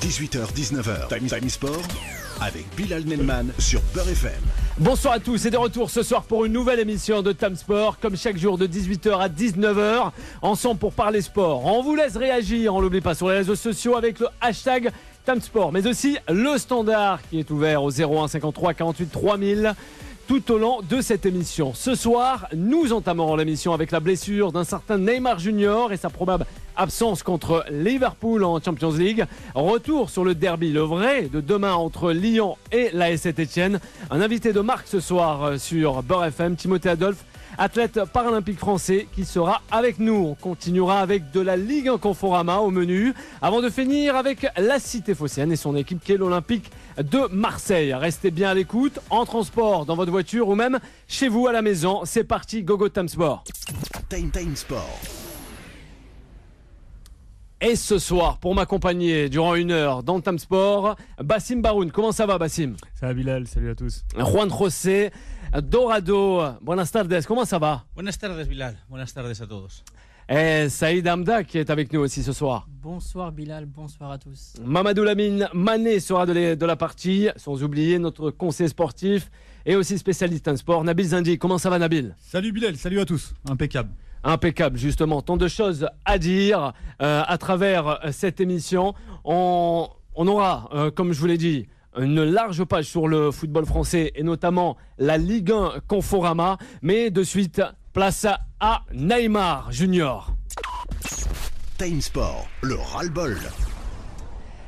18h-19h, Time Sport avec Bilal Nelman sur Beurre FM. Bonsoir à tous et de retour ce soir pour une nouvelle émission de Time Sport, comme chaque jour de 18h à 19h, ensemble pour parler sport. On vous laisse réagir, on l'oublie pas, sur les réseaux sociaux avec le hashtag Time Sport, mais aussi le standard qui est ouvert au 01 53 48 3000 tout au long de cette émission. Ce soir, nous entamerons l'émission avec la blessure d'un certain Neymar Junior et sa probable absence contre Liverpool en Champions League. Retour sur le derby, le vrai, de demain entre Lyon et l'AS Saint-Etienne. Un invité de marque ce soir sur Beurre FM, Timothée Adolphe, athlète paralympique français qui sera avec nous. On continuera avec de la Ligue 1 Conforama au menu avant de finir avec la Cité Phocéenne et son équipe qui est l'Olympique de Marseille. Restez bien à l'écoute, en transport, dans votre voiture ou même chez vous à la maison. C'est parti, go Time Sport. Time Sport. Et ce soir, pour m'accompagner durant une heure dans Time Sport, Bassim Baroun. Comment ça va, Bassim? Ça va, Bilal, salut à tous. Juan José Dorado. Buenas tardes, comment ça va? Buenas tardes, Bilal. Buenas tardes a todos. Et Saïd Hamda qui est avec nous aussi ce soir. Bonsoir Bilal, bonsoir à tous. Mamadou Lamine Mané sera de la partie, sans oublier notre conseiller sportif et aussi spécialiste en sport, Nabil Zindi. Comment ça va, Nabil? Salut Bilal, salut à tous. Impeccable. Impeccable, justement. Tant de choses à dire à travers cette émission. On aura, comme je vous l'ai dit, une large page sur le football français et notamment la Ligue 1 Conforama. Mais de suite, place à Neymar Junior. Time Sport, le ras-le-bol.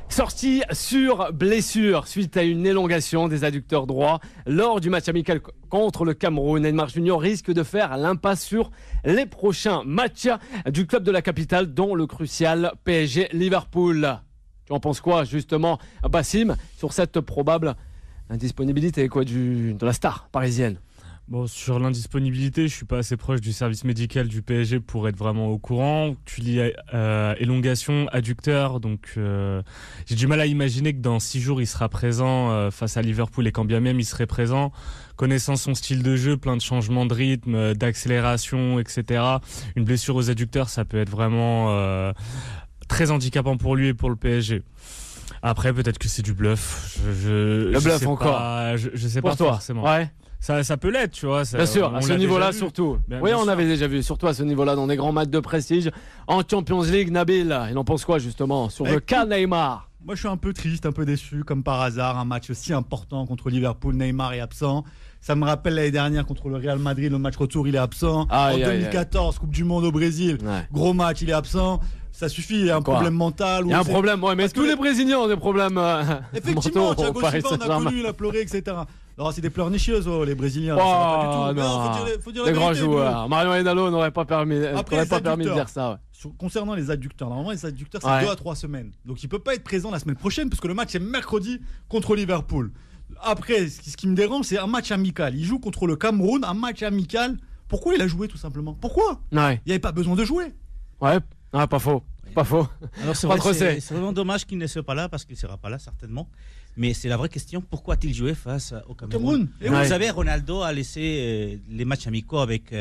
Sorti sur blessure suite à une élongation des adducteurs droits lors du match amical contre le Cameroun. Neymar Junior risque de faire l'impasse sur les prochains matchs du club de la capitale, dont le crucial PSG Liverpool. Tu en penses quoi, justement, Bassim, sur cette probable indisponibilité de la star parisienne? Bon, sur l'indisponibilité, je suis pas assez proche du service médical du PSG pour être vraiment au courant. Tu lis élongation, adducteur, donc j'ai du mal à imaginer que dans 6 jours il sera présent face à Liverpool, et quand bien même il serait présent, connaissant son style de jeu, plein de changements de rythme, d'accélération, etc. Une blessure aux adducteurs, ça peut être vraiment très handicapant pour lui et pour le PSG. Après, peut-être que c'est du bluff. Le bluff encore. Je sais pour pas toi. Forcément. Ouais. Ça peut l'être, tu vois. Bien sûr, à ce niveau-là surtout. Oui, on avait déjà vu, surtout à ce niveau-là, dans des grands matchs de prestige. En Champions League, Nabil, il en pense quoi justement sur le cas Neymar? Moi, je suis un peu triste, un peu déçu, comme par hasard. Un match aussi important contre Liverpool, Neymar est absent. Ça me rappelle l'année dernière contre le Real Madrid, le match retour, il est absent. En 2014, Coupe du Monde au Brésil, gros match, il est absent. Ça suffit, il y a un problème mental. Il y a un problème, ouais, mais tous les Brésiliens ont des problèmes. Effectivement, Thiago Silva, on a connu, il a pleuré, etc. Non, c'est des pleurs nicheuses, les Brésiliens. Ça va pas du tout. Non, faut dire les la grands vérité, joueurs. Mario Hénalo n'aurait pas permis de dire ça. Ouais. Concernant les adducteurs, normalement, les adducteurs, c'est 2 à 3 semaines. Donc, il peut pas être présent la semaine prochaine, parce que le match est mercredi contre Liverpool. Après, ce qui me dérange, c'est un match amical. Il joue contre le Cameroun, un match amical. Pourquoi il a joué, tout simplement? Pourquoi? Il n'y avait pas besoin de jouer. Ouais, pas faux. Pas faux. Alors c'est vraiment dommage qu'il ne soit pas là, parce qu'il ne sera pas là certainement. Mais c'est la vraie question, pourquoi a-t-il joué face au Cameroun? Vous savez, Ronaldo a laissé les matchs amicaux avec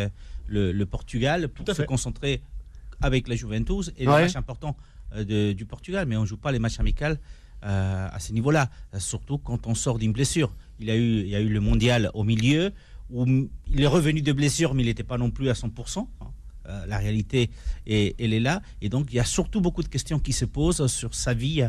le Portugal pour se concentrer avec la Juventus et les matchs importants du Portugal. Mais on ne joue pas les matchs amicaux à ce niveau-là, surtout quand on sort d'une blessure. Il y a eu le mondial au milieu, où il est revenu de blessure, mais il n'était pas non plus à 100%. La réalité, elle est là. Et donc, il y a surtout beaucoup de questions qui se posent sur sa vie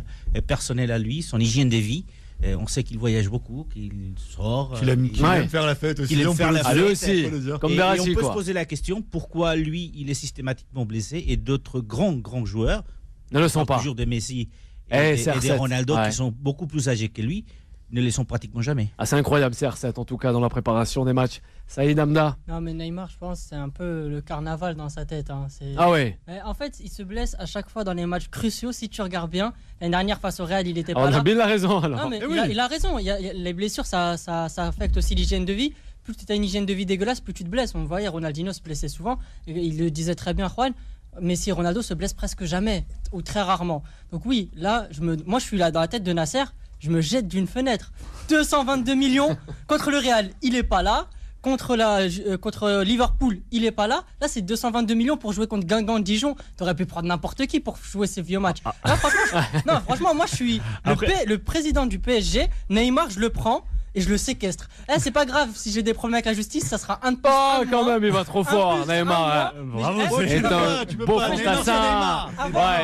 personnelle à lui, son hygiène de vie. On sait qu'il voyage beaucoup, qu'il sort. Qu'il aime faire la fête aussi. Qu'il aime faire la fête aussi. Comme Verratti, on peut se poser la question, pourquoi lui, il est systématiquement blessé et d'autres grands joueurs ne le sont pas. Toujours des Messi et des Ronaldo qui sont beaucoup plus âgés que lui, ne les sont pratiquement jamais. C'est incroyable, CR7, en tout cas, dans la préparation des matchs. Saïd Hamda. Non, mais Neymar, je pense, c'est un peu le carnaval dans sa tête. Ah ouais. En fait, il se blesse à chaque fois dans les matchs cruciaux. Si tu regardes bien, l'année dernière face au Real, il n'était pas là. Nabil a raison, alors. Non, mais il a raison. Les blessures, ça affecte aussi l'hygiène de vie. Plus tu as une hygiène de vie dégueulasse, plus tu te blesses. On le voyait, Ronaldinho se blessait souvent. Il le disait très bien, Juan. Messi et Ronaldo se blessent presque jamais, ou très rarement. Donc oui, là, moi je suis là dans la tête de Nasser. Je me jette d'une fenêtre. 222 millions contre le Real, il est pas là. contre Liverpool, il est pas là. Là, c'est 222 millions pour jouer contre Guingamp Dijon. T'aurais pu prendre n'importe qui pour jouer ces vieux matchs. Là, franchement, moi, je suis le président du PSG. Neymar, je le prends. Et je le séquestre. C'est pas grave, si j'ai des problèmes avec la justice, ça sera un de plus. Oh, quand même, il va trop fort, Neymar. Bravo, tu peux pas.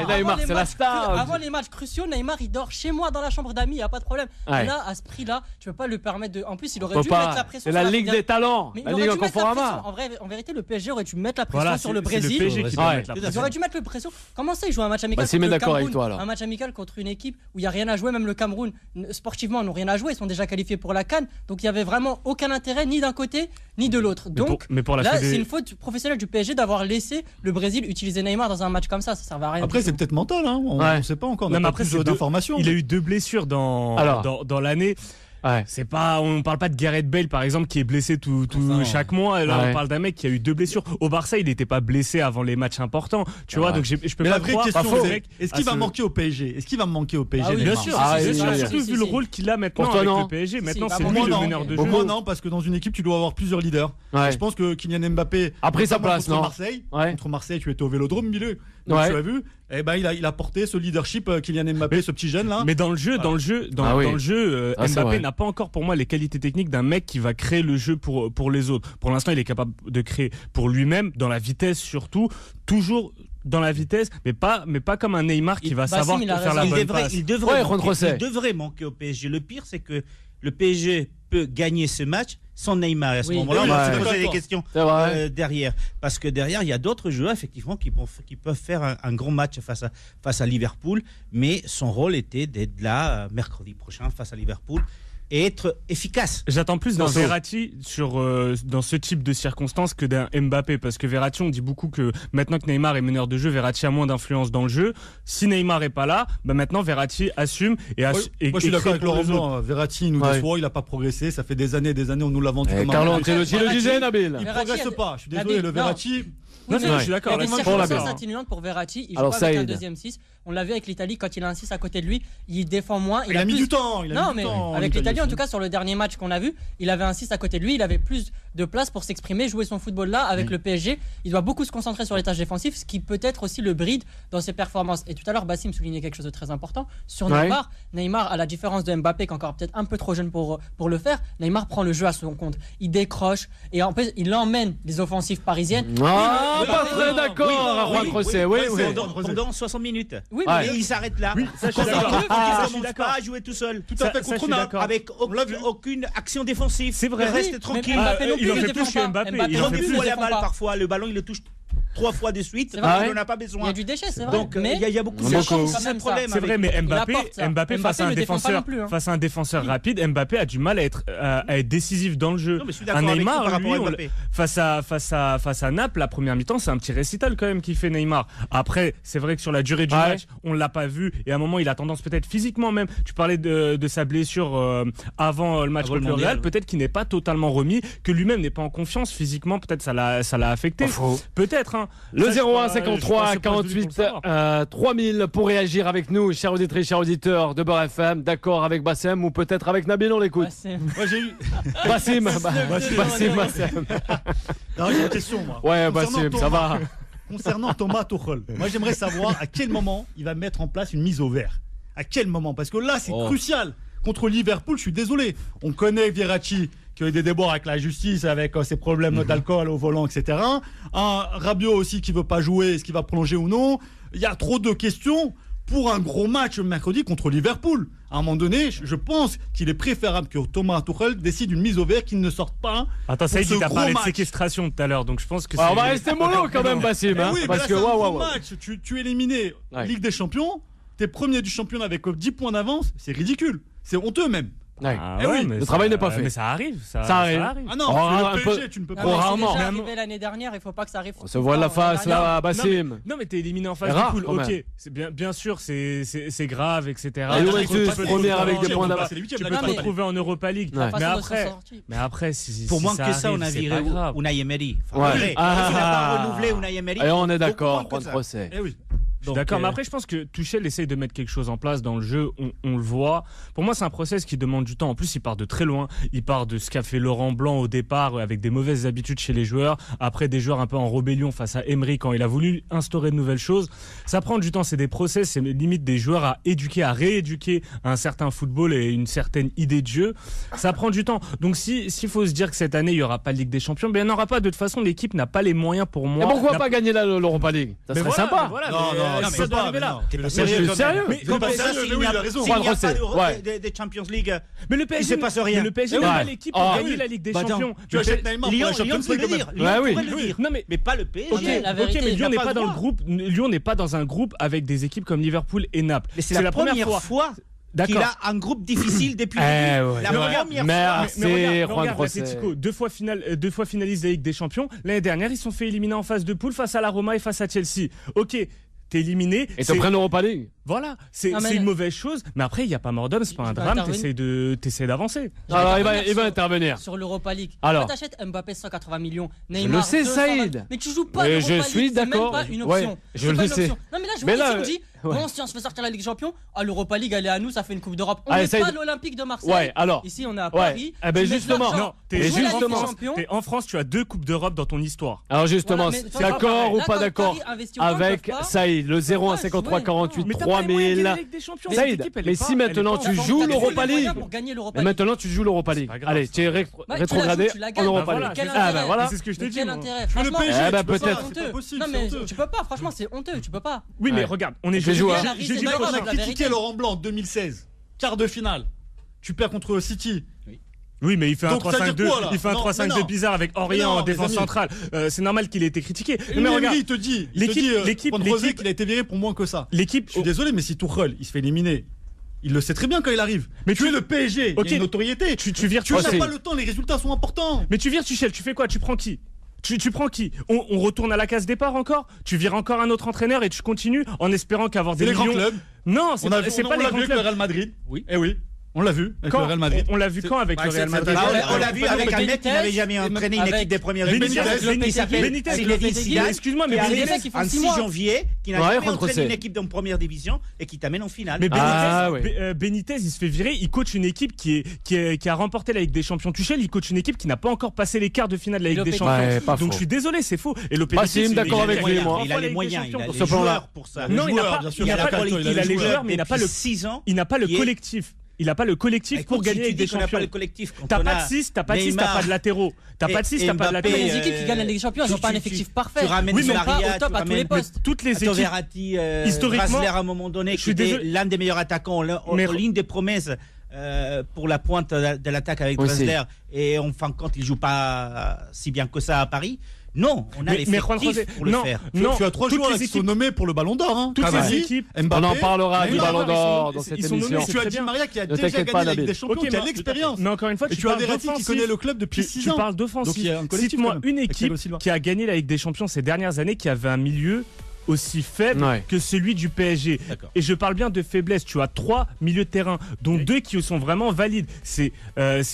Neymar, c'est la star. Avant les matchs cruciaux, Neymar, il dort chez moi dans la chambre d'amis, il n'y a pas de problème. Et là, à ce prix-là, tu peux pas lui permettre de. En plus, il aurait dû mettre la pression. C'est la Ligue des talents. La Ligue Conforama. En vérité, le PSG aurait dû mettre la pression sur le Brésil. Ils auraient dû mettre la pression. Comment ça, ils jouent un match amical contre le Cameroun, un match amical contre une équipe où il n'y a rien à jouer, même le Cameroun, sportivement, n'ont rien à jouer, ils sont déjà qualifiés pour la CAN. Donc il y avait vraiment aucun intérêt ni d'un côté ni de l'autre. Donc là, c'est une faute professionnelle du PSG d'avoir laissé le Brésil utiliser Neymar dans un match comme ça. Ça servait à rien. Après, c'est peut-être mental. On ne sait pas encore. On n'a pas plus d'informations. Il a eu 2 blessures dans l'année. C'est pas, on parle pas de Gareth Bale par exemple qui est blessé chaque mois. Là, on parle d'un mec qui a eu 2 blessures. Au Barça, il n'était pas blessé avant les matchs importants. Tu vois, donc je peux pas croire. Est-ce qu'il va manquer au PSG? Est-ce qu'il va manquer au PSG? Bien sûr, surtout vu le rôle qu'il a maintenant avec le PSG. Maintenant, c'est lui le meneur de jeu. Moi non, parce que dans une équipe, tu dois avoir plusieurs leaders. Je pense que Kylian Mbappé a pris sa place. Contre Marseille, tu étais au Vélodrome, milieu. Tu l'as vu? Eh ben, il a porté ce leadership, Kylian Mbappé, ce petit jeune là. Mais dans le jeu, Mbappé n'a pas encore pour moi les qualités techniques d'un mec qui va créer le jeu pour les autres. Pour l'instant, il est capable de créer pour lui-même, dans la vitesse surtout, toujours dans la vitesse, mais pas comme un Neymar qui va savoir faire la bonne passe. Il devrait manquer au PSG. Le pire, c'est que le PSG peut gagner ce match sans Neymar. À ce moment-là, on va se poser des questions derrière. Parce que derrière, il y a d'autres joueurs, effectivement, qui peuvent faire un grand match face à Liverpool. Mais son rôle était d'être là mercredi prochain face à Liverpool et être efficace. J'attends plus d'un Verratti dans ce type de circonstances que d'un Mbappé, parce que Verratti, on dit beaucoup que maintenant que Neymar est meneur de jeu, Verratti a moins d'influence dans le jeu. Si Neymar est pas là, maintenant Verratti assume moi je suis d'accord avec Laurent Blanc. Verratti nous déçoit, il n'a pas progressé, ça fait des années on nous l'a vendu comme un Carlo Ancelotti le disait, Nabil. Il progresse pas, je suis désolé, le Verratti. Je suis d'accord. Il y a des circonstances atténuantes pour Verratti. Il joue pas avec un deuxième 6. On l'a vu avec l'Italie, quand il a un 6 à côté de lui, il défend moins. Il a mis du temps. Avec l'Italie, en tout cas, sur le dernier match qu'on a vu, il avait un 6 à côté de lui. Il avait plus de place pour s'exprimer, jouer son football là. Avec le PSG, il doit beaucoup se concentrer sur les tâches défensives, ce qui peut être aussi le bride dans ses performances. Et tout à l'heure, Bassim soulignait quelque chose de très important. Sur Neymar, à la différence de Mbappé, qui est encore peut-être un peu trop jeune pour le faire, Neymar prend le jeu à son compte. Il décroche et en plus, il emmène les offensives parisiennes. Pas très d'accord, Juan Crosset. Pendant 60 minutes. Oui, mais il s'arrête là. Oui, ça, je suis d'accord. Il commence pas à jouer tout seul. Tout à fait contre nous, avec aucune action défensive. C'est vrai. Il reste tranquille. Il en fait plus chez Mbappé. Il en fait plus la balle parfois. Le ballon, il le touche 3 fois de suite. Il n'en a pas besoin. Il y a du déchet, c'est vrai. Donc il y a beaucoup de problèmes. C'est vrai, mais Mbappé face à un défenseur rapide, Mbappé a du mal à être décisif dans le jeu. Un Neymar, lui, face à Naples, la première mi-temps, c'est un petit récital quand même qui fait Neymar. Après, c'est vrai que sur la durée du match, on l'a pas vu et à un moment, il a tendance peut-être physiquement même. Tu parlais de sa blessure avant le match contre le Real, peut-être qu'il n'est pas totalement remis, que lui-même n'est pas en confiance physiquement, peut-être ça l'a affecté. Peut-être. Le 01 53 48 3000 pour réagir avec nous, chers auditrices, chers auditeurs de Beurre FM. D'accord avec Bassem ou peut-être avec Nabil, on l'écoute. Moi j'ai eu Bassim. Non, j'ai une question moi. Ouais, Bassim, ça va. Concernant Thomas Tuchel, moi j'aimerais savoir à quel moment il va mettre en place une mise au vert. À quel moment? Parce que là c'est crucial. Contre Liverpool, je suis désolé. On connaît Verratti qui a eu des déboires avec la justice, avec ses problèmes d'alcool au volant, etc. Un Rabiot aussi qui veut pas jouer, est-ce qu'il va prolonger ou non? Il y a trop de questions pour un gros match mercredi contre Liverpool. À un moment donné, je pense qu'il est préférable que Thomas Tuchel décide une mise au vert, qu'il ne sorte pas. Attends, ça y est, tu as parlé de séquestration tout à l'heure, donc je pense que on va rester mollo quand même, Bassim. Oui, parce que c'est un gros match. Tu es éliminé Ligue des Champions, t'es premier du championnat avec 10 points d'avance, c'est ridicule. C'est honteux même. Mais le travail n'est pas fait. Mais ça arrive. Ça arrive. Ah non, le PSG, tu ne peux pas. Rarement. C'est déjà arrivé l'année dernière, il ne faut pas que ça arrive. On se voit la face là, Bassim. Non, mais t'es éliminé en phase de poule. Ok, c'est bien sûr, c'est grave, etc. Première avec des points d'avance. Tu peux te retrouver en Europa League. Mais après, pour moins que ça, on a viré Unai Emery. Il n'a pas renouvelé Unai Emery. Et on est d'accord, point de procès. Je suis d'accord, mais après, je pense que Tuchel essaye de mettre quelque chose en place dans le jeu. On le voit. Pour moi, c'est un process qui demande du temps. En plus, il part de très loin. Il part de ce qu'a fait Laurent Blanc au départ, avec des mauvaises habitudes chez les joueurs. Après, des joueurs un peu en rébellion face à Emery quand il a voulu instaurer de nouvelles choses. Ça prend du temps. C'est des process. C'est limite des joueurs à éduquer, à rééduquer un certain football et une certaine idée de jeu. Ça prend du temps. Donc, s'il faut se dire que cette année, il n'y aura pas de Ligue des Champions, ben, il n'y en aura pas. De toute façon, l'équipe n'a pas les moyens pour moi. Et pourquoi pas gagner l'Europa League? Ça serait sympa. Non, ça doit arriver là. Je suis sérieux. Mais comme ça, s'il n'y a pas de Champions League, mais le PSG, il ne se passe rien. Mais le PSG n'a pas l'équipe pour gagner la Ligue des Champions. Tu achètes Neymar pour la Champions League. Lyon pourrait le dire. Non, mais pas le PSG. Ok, mais Lyon n'est pas dans le groupe. Lyon n'est pas dans un groupe avec des équipes comme Liverpool et Naples. Mais c'est la première fois qu'il a un groupe difficile depuis la première fois. c'est Juan regarde José. l'Atlético, deux fois finaliste de la Ligue des Champions. L'année dernière, ils se sont fait éliminer en phase de poule face à la Roma et face à Chelsea. Ok, t'es éliminé. Et te prennent l'Europa League. Voilà, c'est une mauvaise chose, mais après il y a pas mort d'homme, c'est pas un drame, t'essayes d'avancer. Alors il va intervenir sur l'Europa League. Alors, quand t'achètes Mbappé 180 millions, je Neymar le sais, 220, Saïd. mais tu joues pas Mais l'Europa je League, suis d'accord. c'est même pas une Ouais, option. je C'est pas le une sais. option. Non mais là je Mais vois là, on dit ouais. bon si on se fait sortir la Ligue des Champions, l'Europa League elle est à nous, ça fait une Coupe d'Europe. On Allez, n'est Saïd. pas l'Olympique de Marseille. Ouais, alors. Ici on est à Ouais. Paris. Eh ben justement, Non, t'es justement. T'es en France, tu as 2 Coupes d'Europe dans ton histoire. Alors justement, Voilà, mais c'est d'accord ou pas d'accord avec Saïd, le 01 53 48 3000. Saïd, mais si maintenant tu joues l'Europa League, mais maintenant tu joues l'Europa League. Allez, tu es rétrogradé en Europa League. Ah bah voilà, c'est ce que je t'ai dit. Quel intérêt? Le Franchement, PSG, bah tu peux peut-être. pas, c'est pas possible, non c'est mais honteux. tu peux pas, franchement c'est honteux, tu peux pas. Oui, mais Ouais. regarde, on est Je joue, hein. J'ai dit qu'on a critiqué Laurent Blanc en 2016, quart de finale. Tu perds contre City. Oui, mais il fait un Donc, ça veut dire 3-5-2. quoi, là? Il fait un Non, 3-5-2 non. bizarre avec Orient Non, en défense les amis. centrale. C'est normal qu'il ait été critiqué. Mais Mais regarde, il te dit, l'équipe, qu'il a été viré pour moins que ça. l'équipe. Je suis désolé, mais si Tuchel, il se fait éliminer, il le sait très bien quand il arrive. Mais tu es le PSG, Ok. il y a une notoriété. Tu vires Tu n'as Tuchel. pas le temps, les résultats sont importants. Mais tu vires Tuchel, tu fais quoi? Tu prends qui? Tu prends qui? On retourne à la case départ encore? Tu vires encore un autre entraîneur et tu continues en espérant qu'avoir des C'est les grands millions. clubs. Non, On c'est a pas les vu grands avec le clubs. Real Madrid. Oui. Eh oui. On l'a vu avec Quand le Real Madrid. On l'a vu quand avec Bah, le Real c'est- Madrid? On l'a vu avec un mec qui n'avait jamais entraîné une équipe des premières Benitez, divisions. Il s'appelle Benitez, Zinedine Zidane. excuse-moi, mais qui arrive Benitez, en 6 janvier, qui n'a Ouais, jamais Juan entraîné José. une équipe de première division et qui t'amène en finale. Mais Benitez, Ah, ouais. Benitez, il se fait virer, il coach une équipe qui a remporté la Ligue des Champions. Tuchel, il coach une équipe qui n'a pas encore passé les quarts de finale de la Ligue des Champions. Ouais, pas Donc faux. je suis désolé, c'est faux. Et Bah, si, d'accord avec lui, moi. Il a les moyens, il a Pour les ce plan-là. joueurs pour ça. Non, il n'a pas, bien sûr, il a il a pas- pas le temps, il a les joueurs, mais il n'a pas le 6 ans. il n'a pas le qui est- collectif. Il n'a pas le collectif pour gagner avec des n'a pas champions. le collectif. Quand T'as on pas a de 6, t'as pas de 6, Neymar t'as pas de latéraux. T'as pas de 6, t'as pas de Mbappé, latéraux. Les équipes qui gagnent la Ligue des Champions, elles n'ont pas un effectif parfait. Tu ramènes Ils sont Di pas Maria, au top tu à tous les ramènes postes. Toutes les équipes. Verratti, historiquement, Grasler à un moment donné, je qui suis était désolé. l'un des meilleurs attaquants, Mais- en ligne des promesses pour la pointe de l'attaque avec Aussi. Grasler. Et en fin de compte, il joue pas si bien que ça à Paris. Non, on a Mais Juan José, l'effectif pour le non, faire. non, Tu as 3 toutes joueurs les qui sont équipes- nommés pour le Ballon d'Or. Hein. Toutes les Cavani, équipes. Mbappé, On en parlera du Neymar. Ballon d'Or ils dans sont- cette ils sont nommés, émission. c'est Tu as très Di bien. Maria qui a Ne déjà t'inquiète gagné pas, la Ligue Nabil. des Champions, Ok, qui a mais- l'expérience. Mais encore une fois, Et tu as Verratti qui d'offensif. connaît le club depuis 6 ans. parles Donc, il y d'offensif. a un collectif, Cite-moi quand même, une avec équipe Thiago Silva. qui a gagné la Ligue des Champions ces dernières années qui avait un milieu aussi faible Ouais. que celui du PSG. D'accord. Et je parle bien de faiblesse. Tu as 3 milieux de terrain, dont 2 qui sont vraiment valides. C'est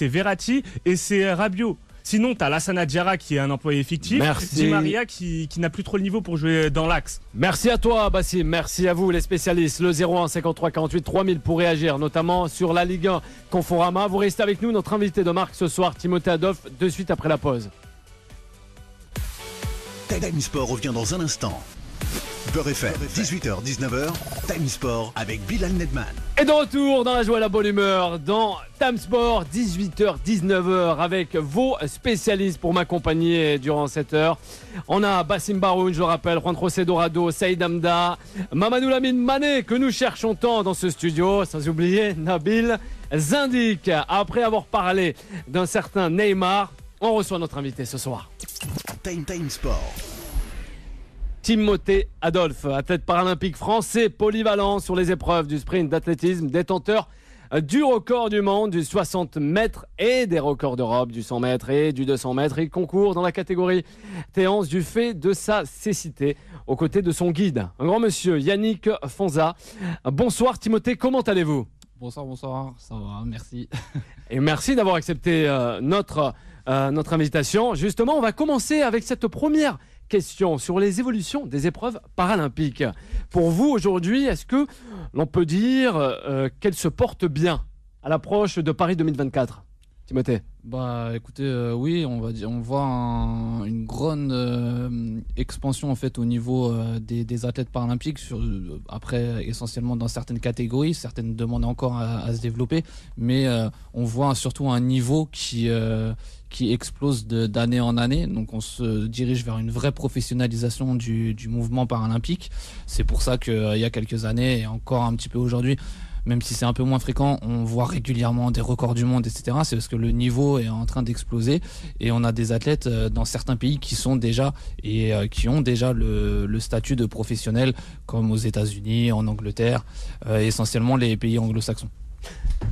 Verratti et c'est Rabiot. Sinon, tu as Lassana Diarra qui est un employé fictif. Merci. Di Maria qui n'a plus trop le niveau pour jouer dans l'axe. Merci à toi, Bassim. Merci à vous, les spécialistes. Le 01 53 48 3000 pour réagir, notamment sur la Ligue 1 Conforama. Vous restez avec nous. Notre invité de marque ce soir, Timothée Adolphe, de suite après la pause. Time Sport revient dans un instant. Beurre FM, 18h, 19h, Time Sport avec Bilal Nedman. Et de retour dans la joie et la bonne humeur dans Time Sport, 18h, 19h, avec vos spécialistes pour m'accompagner durant cette heure. On a Bassim Baroun, je le rappelle, Juan José Dorado, Saïd Hamda, Mamadou Lamine Mané, que nous cherchons tant dans ce studio, sans oublier Nabil Zindik. Après avoir parlé d'un certain Neymar, on reçoit notre invité ce soir. Time Sport. Timothée Adolphe, athlète paralympique français polyvalent sur les épreuves du sprint d'athlétisme, détenteur du record du monde du 60 mètres et des records d'Europe du 100 mètres et du 200 mètres. Il concourt dans la catégorie T11 du fait de sa cécité aux côtés de son guide, un grand monsieur Yannick Fonza. Bonsoir Timothée, comment allez-vous ? Bonsoir, ça va, merci. Et merci d'avoir accepté notre invitation. Justement, on va commencer avec cette première question sur les évolutions des épreuves paralympiques. Pour vous, aujourd'hui, est-ce que l'on peut dire qu'elles se portent bien à l'approche de Paris 2024 ? Timothée ? Bah écoutez, oui, on voit une grande expansion en fait au niveau des athlètes paralympiques, après essentiellement dans certaines catégories, certaines demandent encore à se développer, mais on voit surtout un niveau qui explose d'année en année, donc on se dirige vers une vraie professionnalisation du mouvement paralympique. C'est pour ça qu'il y a quelques années et encore un petit peu aujourd'hui, même si c'est un peu moins fréquent, on voit régulièrement des records du monde, etc. C'est parce que le niveau est en train d'exploser et on a des athlètes dans certains pays qui sont déjà et qui ont déjà le statut de professionnel, comme aux États-Unis, en Angleterre, essentiellement les pays anglo-saxons.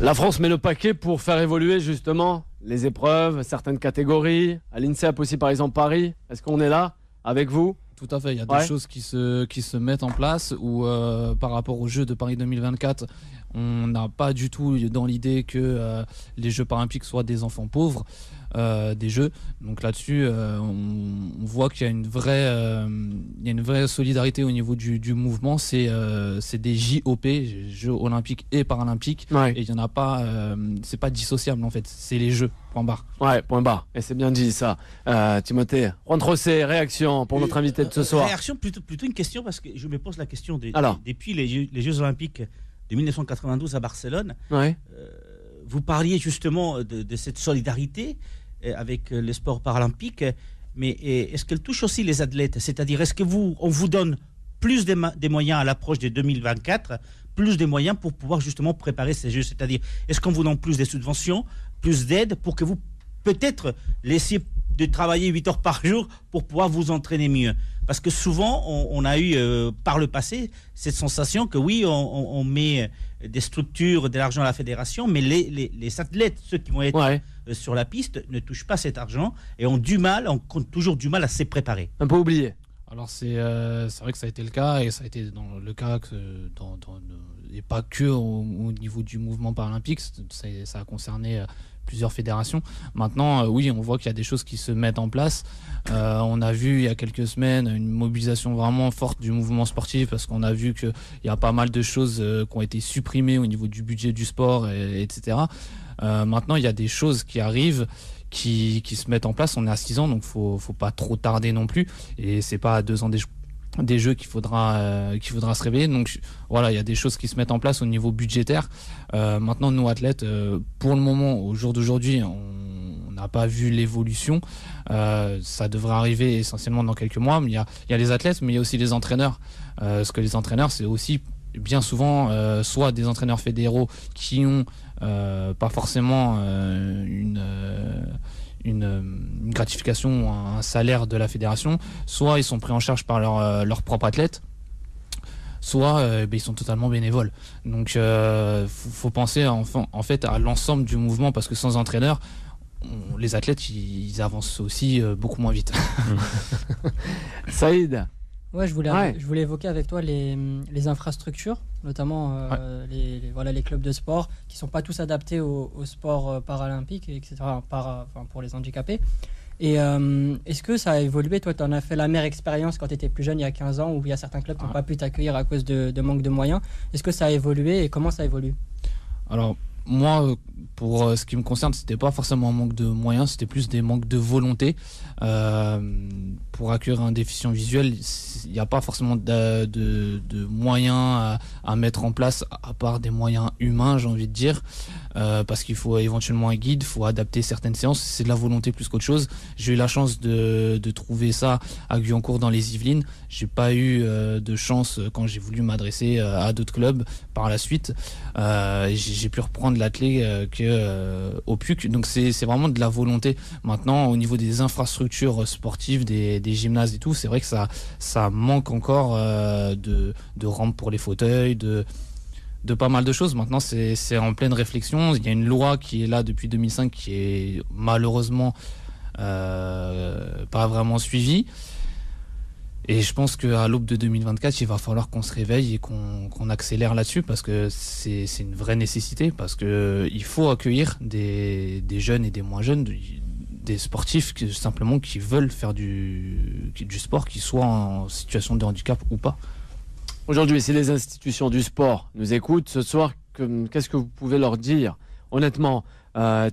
La France met le paquet pour faire évoluer justement les épreuves, certaines catégories. À l'INSEP aussi, par exemple, Paris. Est-ce qu'on est là avec vous ? Tout à fait, il y a des choses qui se mettent en place où par rapport aux Jeux de Paris 2024, on n'a pas du tout dans l'idée que les Jeux paralympiques soient des enfants pauvres des Jeux. Donc là-dessus, on voit qu'il y a une vraie solidarité au niveau du mouvement. C'est des JOP, Jeux olympiques et paralympiques. Ouais. Et il y en a pas, c'est pas dissociable en fait. C'est les Jeux. Point barre. Ouais, point barre. Et c'est bien dit ça. Timothée, Juan Trocé, réaction pour notre invité de ce soir. Réaction, plutôt une question, parce que je me pose la question depuis les Jeux Olympiques de 1992 à Barcelone. Ouais. Vous parliez justement de cette solidarité avec les sports paralympiques, mais est-ce qu'elle touche aussi les athlètes ? C'est-à-dire, est-ce qu'on vous donne plus des moyens à l'approche de 2024, plus des moyens pour pouvoir justement préparer ces Jeux ? C'est-à-dire, est-ce qu'on vous donne plus de subventions, plus d'aide pour que vous peut-être laissiez de travailler 8 heures par jour pour pouvoir vous entraîner mieux ? Parce que souvent, on a eu par le passé cette sensation que oui, on met des structures, de l'argent à la fédération, mais les athlètes, ceux qui vont être sur la piste, ne touchent pas cet argent et ont toujours du mal à se préparer. Un peu oublié. Alors c'est vrai que ça a été le cas, et ça a été dans le cas et pas que au niveau du mouvement paralympique, ça a concerné plusieurs fédérations. Maintenant, oui, on voit qu'il y a des choses qui se mettent en place. On a vu il y a quelques semaines une mobilisation vraiment forte du mouvement sportif, parce qu'on a vu qu'il y a pas mal de choses qui ont été supprimées au niveau du budget du sport, etc. Maintenant, il y a des choses qui arrivent, qui se mettent en place. On est à 6 ans, donc faut pas trop tarder non plus. Et c'est pas à 2 ans des Jeux qu'il faudra se réveiller. Donc voilà, il y a des choses qui se mettent en place au niveau budgétaire. Maintenant, nous athlètes, pour le moment, au jour d'aujourd'hui, on n'a pas vu l'évolution. Ça devrait arriver essentiellement dans quelques mois. Mais il y a les athlètes, mais il y a aussi les entraîneurs. Parce que les entraîneurs, c'est aussi bien souvent soit des entraîneurs fédéraux qui ont pas forcément une gratification ou un salaire de la fédération, soit ils sont pris en charge par leur propre athlète, soit ils sont totalement bénévoles. Donc faut penser en fait à l'ensemble du mouvement, parce que sans entraîneur, les athlètes ils avancent aussi beaucoup moins vite. Saïd. Ouais, je voulais évoquer avec toi les infrastructures, notamment les clubs de sport qui ne sont pas tous adaptés au sport paralympique, etc., pour les handicapés. Et est-ce que ça a évolué ? Toi, tu en as fait la meilleure expérience quand tu étais plus jeune, il y a 15 ans, où il y a certains clubs qui n'ont pas pu t'accueillir à cause de manque de moyens. Est-ce que ça a évolué et comment ça évolue ? Alors, moi, pour ce qui me concerne, c'était pas forcément un manque de moyens, c'était plus des manques de volonté. Pour accueillir un déficient visuel, il n'y a pas forcément de moyens à mettre en place, à part des moyens humains, j'ai envie de dire, parce qu'il faut éventuellement un guide, il faut adapter certaines séances, c'est de la volonté plus qu'autre chose. J'ai eu la chance de trouver ça à Guyancourt dans les Yvelines. J'ai pas eu de chance quand j'ai voulu m'adresser à d'autres clubs par la suite. J'ai pu reprendre l'athlé au PUC, donc c'est vraiment de la volonté. Maintenant, au niveau des infrastructures sportives, des gymnases et tout, c'est vrai que ça manque encore de rampes pour les fauteuils, de pas mal de choses. Maintenant, c'est en pleine réflexion. Il y a une loi qui est là depuis 2005 qui est malheureusement pas vraiment suivie. Et je pense qu'à l'aube de 2024, il va falloir qu'on se réveille et qu'on accélère là-dessus, parce que c'est une vraie nécessité, parce qu'il faut accueillir des jeunes et des moins jeunes, des sportifs simplement qui veulent faire du sport, qu'ils soient en situation de handicap ou pas. Aujourd'hui, si les institutions du sport nous écoutent ce soir, qu'est-ce que vous pouvez leur dire, honnêtement,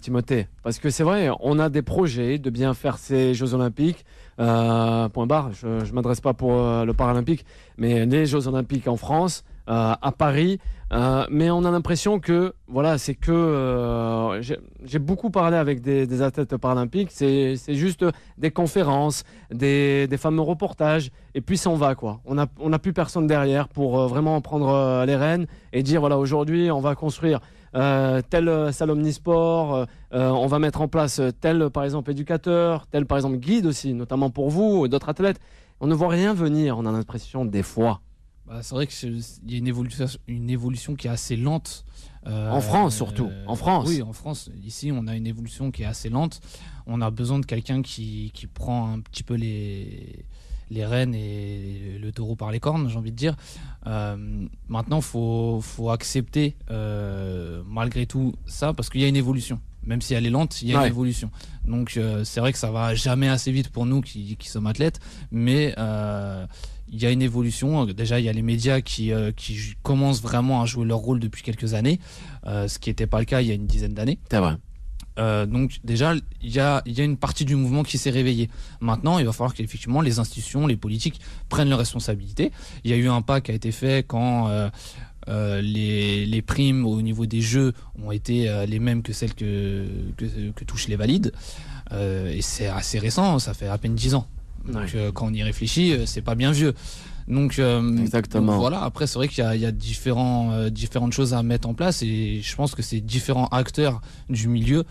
Timothée? Parce que c'est vrai, on a des projets de bien faire ces Jeux Olympiques. Point barre, je ne m'adresse pas pour le Paralympique, mais les Jeux Olympiques en France, à Paris. Mais on a l'impression que, voilà, c'est que j'ai beaucoup parlé avec des athlètes paralympiques, c'est juste des conférences, des fameux reportages, et puis ça en va, quoi. On n'a plus personne derrière pour vraiment prendre les rênes et dire, voilà, aujourd'hui, on va construire tel salle omnisport, on va mettre en place tel, par exemple, éducateur, tel, par exemple, guide aussi, notamment pour vous et d'autres athlètes. On ne voit rien venir, on a l'impression des fois. C'est vrai qu'il y a une évolution qui est assez lente. En France, surtout. En France. Oui, en France. Ici, on a une évolution qui est assez lente. On a besoin de quelqu'un qui prend un petit peu les rênes et le taureau par les cornes, j'ai envie de dire. Maintenant, faut accepter malgré tout ça, parce qu'il y a une évolution. Même si elle est lente, il y a une évolution. Donc, c'est vrai que ça va jamais assez vite pour nous qui sommes athlètes, mais il y a une évolution. Déjà, il y a les médias qui commencent vraiment à jouer leur rôle depuis quelques années, ce qui n'était pas le cas il y a une dizaine d'années. C'est vrai. Donc déjà, il y a une partie du mouvement qui s'est réveillée. Maintenant, il va falloir qu'effectivement les institutions, les politiques prennent leurs responsabilités. Il y a eu un pas qui a été fait quand les primes au niveau des jeux ont été les mêmes que celles que touchent les valides. Et c'est assez récent, ça fait à peine 10 ans. Donc quand on y réfléchit, c'est pas bien vieux. Donc, exactement. Donc voilà, après c'est vrai qu'il y a différentes choses à mettre en place, et je pense que c'est différents acteurs du milieu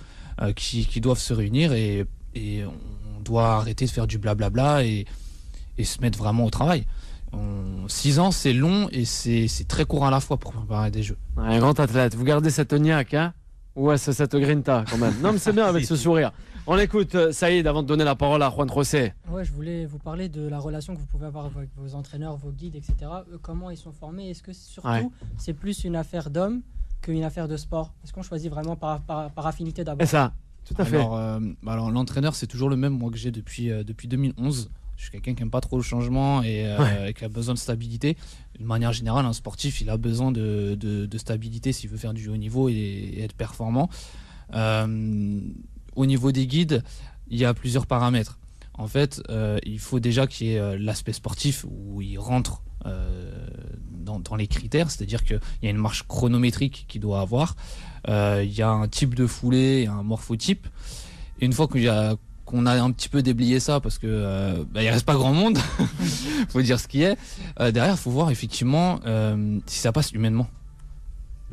qui doivent se réunir, et on doit arrêter de faire du blablabla et se mettre vraiment au travail. 6 ans, c'est long et c'est très court à la fois pour préparer des jeux. Un grand athlète, vous gardez cette niaque, hein? Ouais, c'est cette grinta quand même. Non, mais c'est bien avec ce sourire. On écoute Saïd avant de donner la parole à Juan José. Ouais, je voulais vous parler de la relation que vous pouvez avoir avec vos entraîneurs, vos guides, etc. Comment ils sont formés? Est-ce que surtout c'est plus une affaire d'homme qu'une affaire de sport? Est-ce qu'on choisit vraiment par affinité d'abord? C'est ça, tout à fait. Alors l'entraîneur, c'est toujours le même, moi, que j'ai depuis 2011. Je suis quelqu'un qui n'aime pas trop le changement et qui a besoin de stabilité. De manière générale, un sportif, il a besoin de stabilité s'il veut faire du haut niveau et être performant. Au niveau des guides, il y a plusieurs paramètres. En fait, il faut déjà qu'il y ait l'aspect sportif où il rentre dans les critères, c'est-à-dire qu'il y a une marche chronométrique qu'il doit avoir, il y a un type de foulée, un morphotype. Et une fois qu'on a un petit peu déblayé ça, parce que il reste pas grand monde, faut dire ce qui est, derrière il faut voir effectivement si ça passe humainement.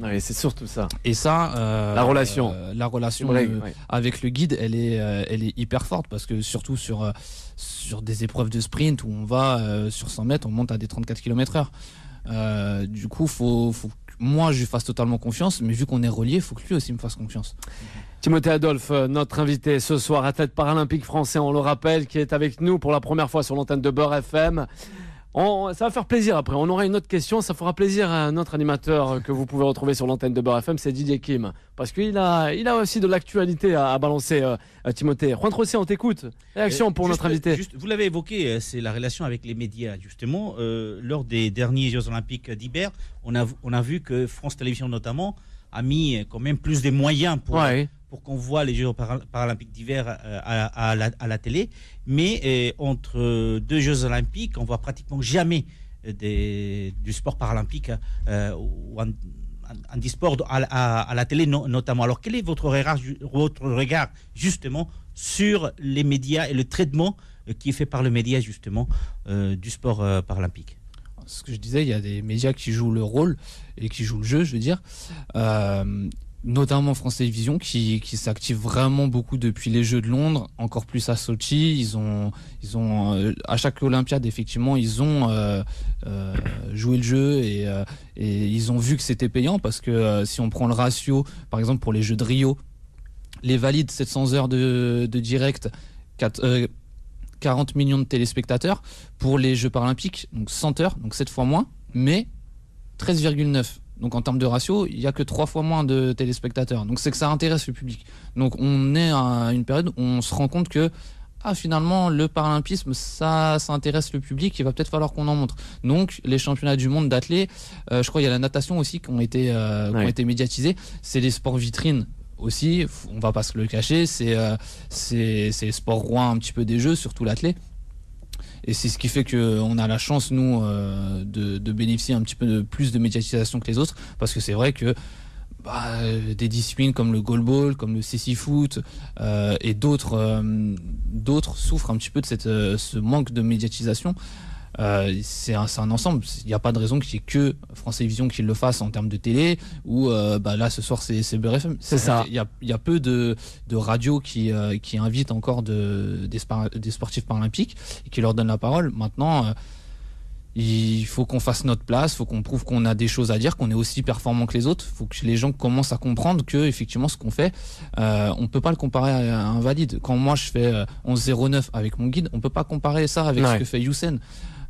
Oui, c'est surtout ça. Et ça, la relation avec le guide, elle est hyper forte, parce que surtout sur des épreuves de sprint où on va sur 100 mètres, on monte à des 34 km/h. Du coup, faut que moi je lui fasse totalement confiance, mais vu qu'on est relié, il faut que lui aussi me fasse confiance. Timothée Adolphe, notre invité ce soir, athlète paralympique français, on le rappelle, qui est avec nous pour la première fois sur l'antenne de Beurre FM. Ça va faire plaisir après. On aura une autre question. Ça fera plaisir à un autre animateur que vous pouvez retrouver sur l'antenne de Beurre FM, c'est Didier Kim. Parce qu'il a aussi de l'actualité à balancer, Timothée. Juan José, on t'écoute. Réaction pour notre invité. Vous l'avez évoqué, c'est la relation avec les médias, justement. Lors des derniers Jeux Olympiques d'hiver, on a vu que France Télévisions, notamment, a mis quand même plus de moyens pour qu'on voit les Jeux paralympiques d'hiver à la télé. Mais entre deux Jeux olympiques, on voit pratiquement jamais du sport paralympique ou un e-sport à la télé notamment. Alors quel est votre regard justement sur les médias et le traitement qui est fait par le média justement du sport paralympique? Ce que je disais, il y a des médias qui jouent le rôle et qui jouent le jeu, je veux dire. Notamment France Télévisions qui s'active vraiment beaucoup depuis les Jeux de Londres, encore plus à Sochi. Ils ont à chaque Olympiade, effectivement, ils ont joué le jeu et ils ont vu que c'était payant, parce que si on prend le ratio, par exemple pour les Jeux de Rio, les valides 700 heures de direct, 40 millions de téléspectateurs. Pour les Jeux paralympiques, donc 100 heures, donc 7 fois moins, mais 13,9. Donc en termes de ratio, il n'y a que 3 fois moins de téléspectateurs. Donc c'est que ça intéresse le public. Donc on est à une période où on se rend compte que finalement, le paralympisme, ça intéresse le public, il va peut-être falloir qu'on en montre. Donc, les championnats du monde d'athlètes, je crois qu'il y a la natation aussi qui ont été médiatisés. C'est les sports vitrines aussi, on va pas se le cacher, c'est les sports rois un petit peu des Jeux, surtout l'athlète. Et c'est ce qui fait qu'on a la chance, nous, de bénéficier un petit peu de plus de médiatisation que les autres, parce que c'est vrai que des disciplines comme le goalball, comme le cécifoot et d'autres souffrent un petit peu de ce manque de médiatisation. C'est un ensemble. Il n'y a pas de raison qu'il n'y ait que France Télévisions qui le fasse en termes de télé ou là ce soir c'est Beurre FM. C'est ça. Il y a peu de radios qui invitent encore des sportifs paralympiques et qui leur donnent la parole. Maintenant, il faut qu'on fasse notre place, il faut qu'on prouve qu'on a des choses à dire, qu'on est aussi performant que les autres. Il faut que les gens commencent à comprendre que effectivement ce qu'on fait, on peut pas le comparer à un valide. Quand moi je fais 11,09 avec mon guide, on peut pas comparer ça avec ce que fait Youssef.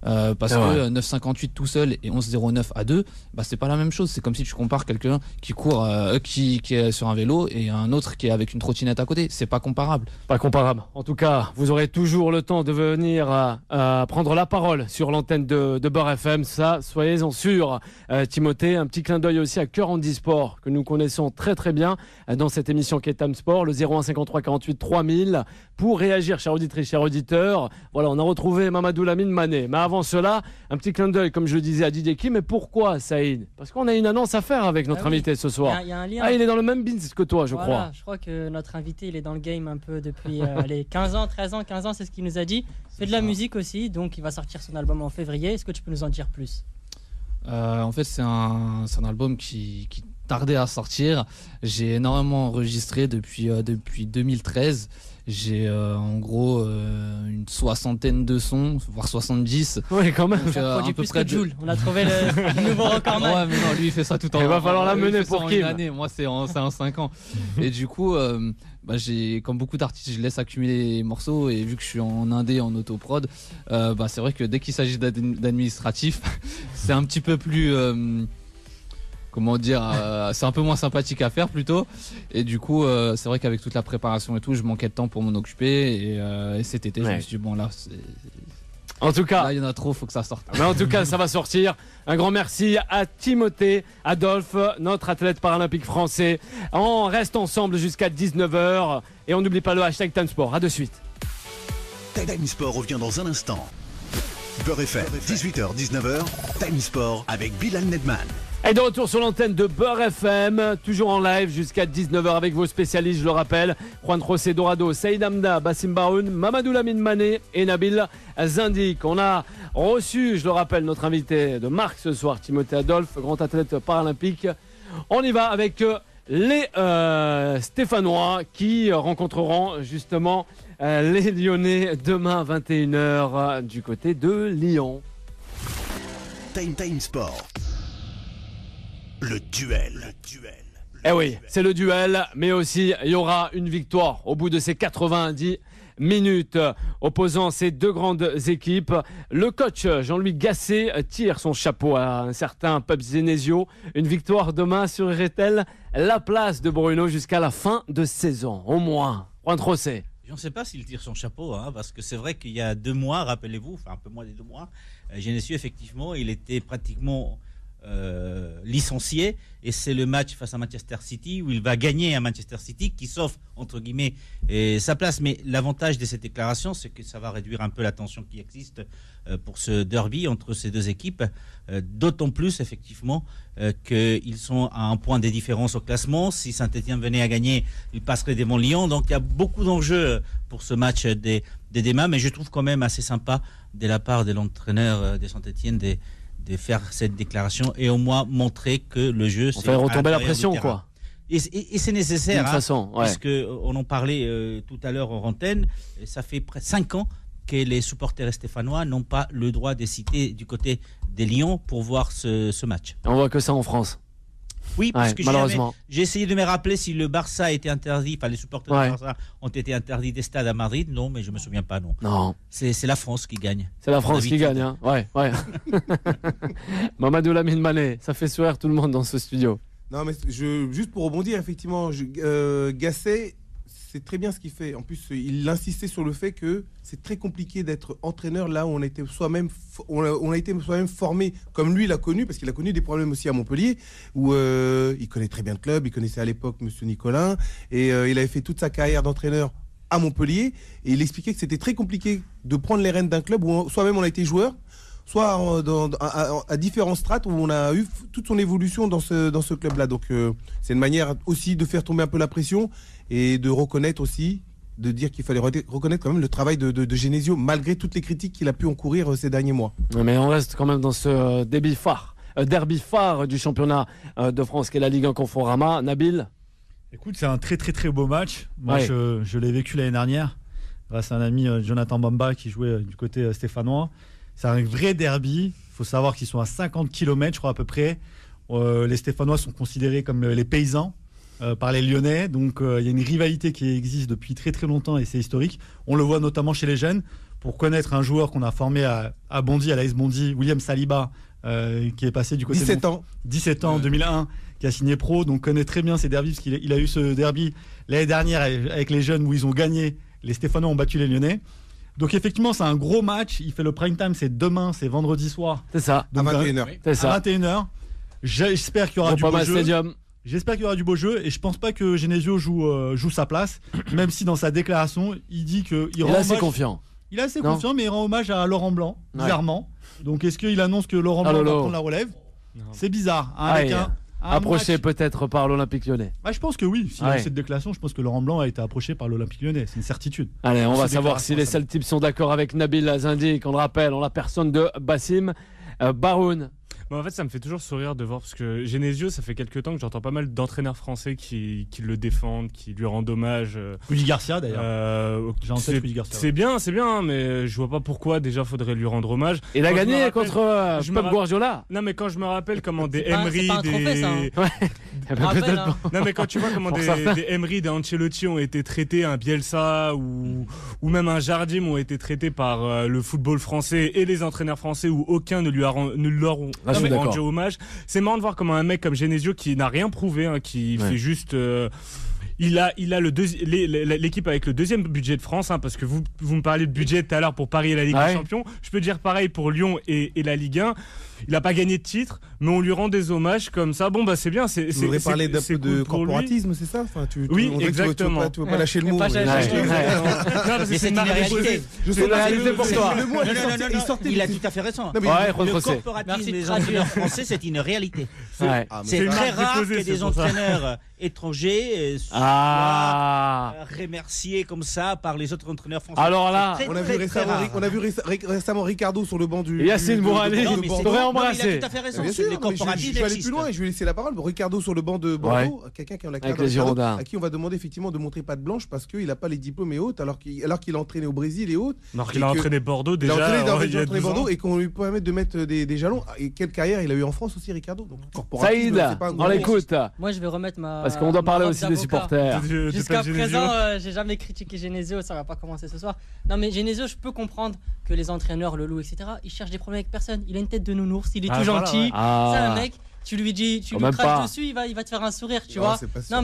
Parce que 9,58 tout seul et 11,09 à 2, c'est pas la même chose. C'est comme si tu compares quelqu'un qui court, qui est sur un vélo et un autre qui est avec une trottinette à côté. C'est pas comparable. Pas comparable. En tout cas, vous aurez toujours le temps de venir prendre la parole sur l'antenne de Beurre FM. Ça, soyez-en sûrs. Timothée, un petit clin d'œil aussi à Cœur Handisport que nous connaissons très très bien dans cette émission qui est Time Sport, le 01 53 48 3000 pour réagir, chers auditrices, chers auditeurs. Voilà, on a retrouvé Mamadou Lamine Mané. Mais avant cela, un petit clin d'œil, comme je le disais à Didier Kim. Mais pourquoi, Saïd? Parce qu'on a une annonce à faire avec notre invité ce soir. Il y a un lien. Il est dans le même business que toi, je crois. Je crois que notre invité, il est dans le game un peu depuis les 15 ans, 13 ans, 15 ans, c'est ce qu'il nous a dit. Il fait de la musique aussi, donc il va sortir son album en février. Est-ce que tu peux nous en dire plus? En fait, c'est un album qui tardait à sortir. J'ai énormément enregistré depuis 2013. J'ai en gros une 60aine de sons, voire 70. Oui, quand même. Donc, à peu près de Joule. On a trouvé le nouveau record. Ouais, mais non, lui il fait ça tout en. Il va falloir l'amener pour Kim. Une année. Moi, c'est en 5 ans. Et du coup, comme beaucoup d'artistes, je laisse accumuler les morceaux. Et vu que je suis en indé, en autoprod, c'est vrai que dès qu'il s'agit d'administratif, c'est un petit peu plus. Comment dire, c'est un peu moins sympathique à faire plutôt. Et du coup, c'est vrai qu'avec toute la préparation et tout, je manquais de temps pour m'en occuper. Et cet été, je me suis dit, bon là, en tout cas, là, il y en a trop, faut que ça sorte. Mais en tout cas, ça va sortir. Un grand merci à Timothée Adolphe, notre athlète paralympique français. On reste ensemble jusqu'à 19h. Et on n'oublie pas le hashtag TimeSport. A de suite. Time Sport revient dans un instant. Beurre FM, 18h, 19h. Time Sport avec Bilal Nedman. Et de retour sur l'antenne de Beurre FM, toujours en live jusqu'à 19h avec vos spécialistes, je le rappelle, Juan José Dorado, Saïd Hamda, Bassim Baroun, Mamadou Lamine Mané et Nabil Zindik. On a reçu, je le rappelle, notre invité de marque ce soir, Timothée Adolphe, grand athlète paralympique. On y va avec les Stéphanois qui rencontreront justement les Lyonnais demain 21h du côté de Lyon. Time Sport. Le duel. Eh oui, c'est le duel, mais aussi il y aura une victoire au bout de ces 90 minutes opposant ces deux grandes équipes. Le coach Jean-Louis Gasset tire son chapeau à un certain Pep Zenesio. Une victoire demain assurerait-elle la place de Bruno jusqu'à la fin de saison, au moins? Juan José. Je ne sais pas s'il tire son chapeau, parce que c'est vrai qu'il y a 2 mois, rappelez-vous, enfin un peu moins des 2 mois, Genesio, effectivement, il était pratiquement licencié, et c'est le match face à Manchester City où il va gagner à Manchester City qui s'offre entre guillemets sa place. Mais l'avantage de cette déclaration, c'est que ça va réduire un peu la tension qui existe pour ce derby entre ces deux équipes, d'autant plus effectivement qu'ils sont à un point de différence au classement. Si Saint-Etienne venait à gagner, il passerait devant Lyon, donc il y a beaucoup d'enjeux pour ce match des demain, mais je trouve quand même assez sympa de la part de l'entraîneur de Saint-Etienne de faire cette déclaration et au moins montrer que le jeu, c'est retomber la pression, quoi. Et c'est nécessaire, puisque on en parlait tout à l'heure en antenne. Ça fait près de 5 ans que les supporters stéphanois n'ont pas le droit de citer du côté des Lions pour voir ce match. On voit que ça en France. Oui, parce que malheureusement. j'ai essayé de me rappeler si le Barça a été interdit, enfin les supporters du Barça ont été interdits des stades à Madrid. Non, mais je me souviens pas, non. Non. C'est la France qui gagne. C'est la France qui gagne, hein. Ouais. Mamadou Lamine Mané, ça fait sourire tout le monde dans ce studio. Non, mais juste pour rebondir, effectivement, Gasset, c'est très bien ce qu'il fait. En plus, il insistait sur le fait que c'est très compliqué d'être entraîneur là où on a été soi-même formé, comme lui l'a connu, parce qu'il a connu des problèmes aussi à Montpellier, où il connaît très bien le club, il connaissait à l'époque M. Nicolin, et il avait fait toute sa carrière d'entraîneur à Montpellier, et il expliquait que c'était très compliqué de prendre les rênes d'un club où soi-même on a été joueur, soit à différents strates où on a eu toute son évolution dans ce club-là. Donc c'est une manière aussi de faire tomber un peu la pression et de reconnaître aussi, de dire qu'il fallait reconnaître quand même le travail de Genesio, malgré toutes les critiques qu'il a pu encourir ces derniers mois. Mais on reste quand même dans ce derby phare du championnat de France, qui est la Ligue 1 Conforama. Nabil ? Écoute, c'est un très très très beau match. Moi, je l'ai vécu l'année dernière grâce à un ami, Jonathan Bamba, qui jouait du côté stéphanois. C'est un vrai derby. Il faut savoir qu'ils sont à 50 km, je crois, à peu près. Les Stéphanois sont considérés comme les paysans par les Lyonnais. Donc, il y a une rivalité qui existe depuis très, très longtemps et c'est historique. On le voit notamment chez les jeunes. Pour connaître un joueur qu'on a formé à Bondy, à l'AS Bondy, William Saliba, qui est passé du côté 17 ans, en 2001, qui a signé pro. Donc, connaît très bien ces derbys parce qu'il a eu ce derby l'année dernière avec les jeunes où ils ont gagné. Les Stéphanois ont battu les Lyonnais. Donc effectivement, c'est un gros match. Il fait le prime time, c'est demain, c'est vendredi soir. C'est ça. Donc, à 21h. C'est ça. À 21h. J'espère qu'il y aura du beau jeu. J'espère qu'il y aura du beau jeu et je pense pas que Genesio joue sa place, même si dans sa déclaration, il dit qu'il rend hommage. Il est assez confiant. Il est assez confiant, mais il rend hommage à Laurent Blanc, bizarrement. Donc est-ce qu'il annonce que Laurent Blanc va prendre la relève ? C'est bizarre. Avec approché peut-être par l'Olympique Lyonnais. Je pense que oui. S'il y a cette déclaration, je pense que Laurent Blanc a été approché par l'Olympique Lyonnais. C'est une certitude. Allez, on va savoir si les Celtics sont d'accord avec Nabil Azindi, qu'on le rappelle, en la personne de Bassim Baroun. En fait, ça me fait toujours sourire de voir, parce que Genesio, ça fait quelques temps que j'entends pas mal d'entraîneurs français qui le défendent, qui lui rendent hommage. Rudy Garcia, d'ailleurs. J'ai en tête Rudy Garcia. C'est bien, mais je vois pas pourquoi déjà faudrait lui rendre hommage. Il a gagné contre Pep Guardiola. Non, mais quand je me rappelle comment des Emery, non, mais quand tu vois comment des Emery, des Ancelotti ont été traités, un Bielsa ou même un Jardim ont été traités par le football français et les entraîneurs français où aucun ne leur ont rendu hommage. C'est marrant de voir comment un mec comme Genesio, qui n'a rien prouvé, qui fait juste il a l'équipe avec le deuxième budget de France, parce que vous me parlez de budget tout à l'heure pour Paris et la Ligue des Champions. Je peux dire pareil pour Lyon et la Ligue 1. Il n'a pas gagné de titre, mais on lui rend des hommages comme ça. Bon, c'est bien. Vous voudrais parler d'un peu de corporatisme, c'est ça, oui, exactement. Tu veux pas lâcher le mot. Mais c'est une réalité. Je sais la réalité pour toi. Il a tout à fait raison. Le corporatisme des entraîneurs français, c'est une réalité. C'est très rare que des entraîneurs étrangers soient remerciés comme ça par les autres entraîneurs français. Alors là, on a vu récemment Ricardo sur le banc du Yacine Bourali. Il a tout à fait raison. Les corporatismes je vais aller plus loin et je vais laisser la parole. Ricardo sur le banc de Bordeaux, quelqu'un qui a la carte à qui on va demander effectivement de montrer patte blanche parce qu'il n'a pas les diplômes et autres, alors qu'il a entraîné au Brésil et autres. Alors qu'il a entraîné Bordeaux déjà. Il a entraîné Bordeaux et qu'on lui permette de mettre des jalons. Et quelle carrière il a eu en France aussi, Ricardo. Saïd, on l'écoute. Moi, je vais remettre parce qu'on doit parler aussi des supporters. Jusqu'à présent, j'ai jamais critiqué Genesio, ça va pas commencer ce soir. Non, mais Genesio, je peux comprendre que les entraîneurs, le loup, etc., ils cherchent des problèmes avec personne. Il a une tête de nounours, il est tout gentil. C'est un mec, tu lui dis, tu lui craches dessus, il va te faire un sourire, tu vois. Non,